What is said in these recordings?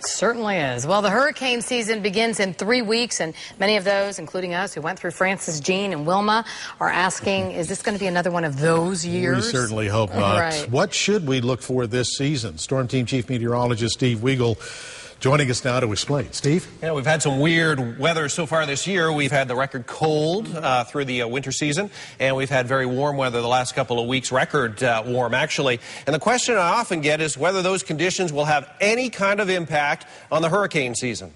Certainly is. Well, the hurricane season begins in 3 weeks, and many of those, including us, who went through Francis, Jean, and Wilma, are asking, is this going to be another one of those years? We certainly hope not. Right. What should we look for this season? Storm Team Chief Meteorologist Steve Weigel joining us now to explain. Steve? Yeah, we've had some weird weather so far this year. We've had the record cold through the winter season, and we've had very warm weather the last couple of weeks, record warm, actually. And the question I often get is whether those conditions will have any kind of impact on the hurricane season.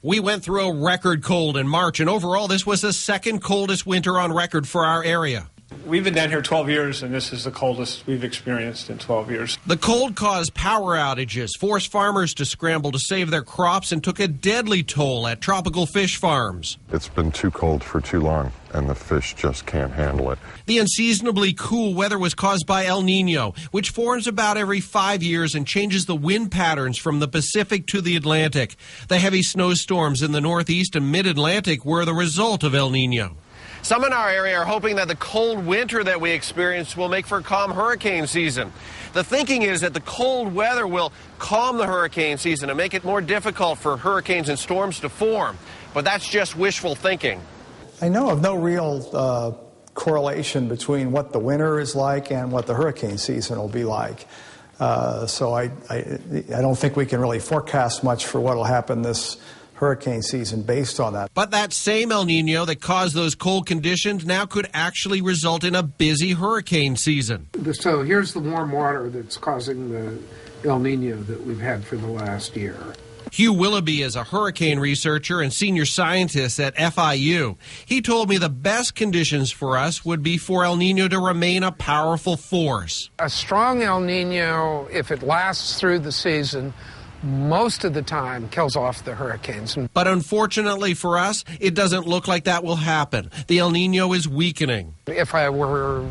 We went through a record cold in March, and overall this was the second coldest winter on record for our area. We've been down here 12 years, and this is the coldest we've experienced in 12 years. The cold caused power outages, forced farmers to scramble to save their crops, and took a deadly toll at tropical fish farms. It's been too cold for too long, and the fish just can't handle it. The unseasonably cool weather was caused by El Nino, which forms about every 5 years and changes the wind patterns from the Pacific to the Atlantic. The heavy snowstorms in the Northeast and Mid-Atlantic were the result of El Nino. Some in our area are hoping that the cold winter that we experienced will make for a calm hurricane season. The thinking is that the cold weather will calm the hurricane season and make it more difficult for hurricanes and storms to form. But that's just wishful thinking. I know of no real correlation between what the winter is like and what the hurricane season will be like. So I don't think we can really forecast much for what will happen this hurricane season based on that. But that same El Nino that caused those cold conditions now could actually result in a busy hurricane season. So here's the warm water that's causing the El Nino that we've had for the last year. Hugh Willoughby is a hurricane researcher and senior scientist at FIU. He told me the best conditions for us would be for El Nino to remain a powerful force. A strong El Nino, if it lasts through the season, most of the time kills off the hurricanes. But unfortunately for us, it doesn't look like that will happen. The El Nino is weakening. If I were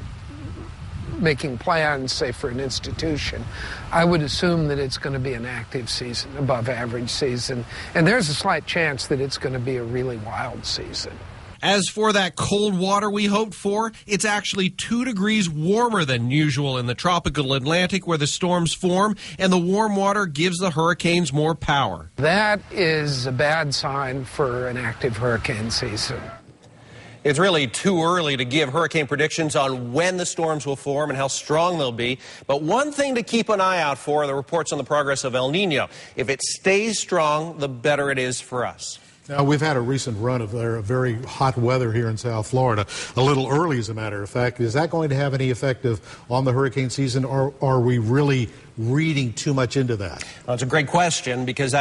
making plans, say, for an institution, I would assume that it's going to be an active season, above average season. And there's a slight chance that it's going to be a really wild season. As for that cold water we hoped for, it's actually 2 degrees warmer than usual in the tropical Atlantic where the storms form, and the warm water gives the hurricanes more power. That is a bad sign for an active hurricane season. It's really too early to give hurricane predictions on when the storms will form and how strong they'll be. But one thing to keep an eye out for are the reports on the progress of El Nino. If it stays strong, the better it is for us. Now, we've had a recent run of very hot weather here in South Florida, a little early as a matter of fact. Is that going to have any effect on the hurricane season, or are we really reading too much into that? Well, it's a great question because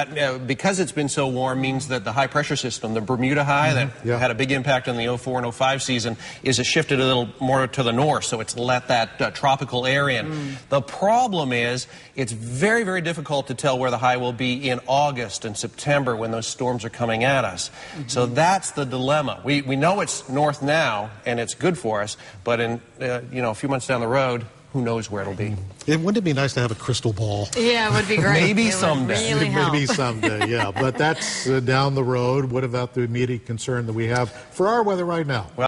because it's been so warm means that the high pressure system, the Bermuda high that had a big impact on the 04 and 05 season, is shifted a little more to the north, so it's let that tropical air in. The problem is it's very, very difficult to tell where the high will be in August and September when those storms are coming at us. So that's the dilemma. We know it's north now and it's good for us, but in a few months down the road, who knows where it'll be. Wouldn't it be nice to have a crystal ball? Yeah, it would be great. Maybe someday. Really Maybe someday, yeah. But that's down the road. What about the immediate concern that we have for our weather right now? Well,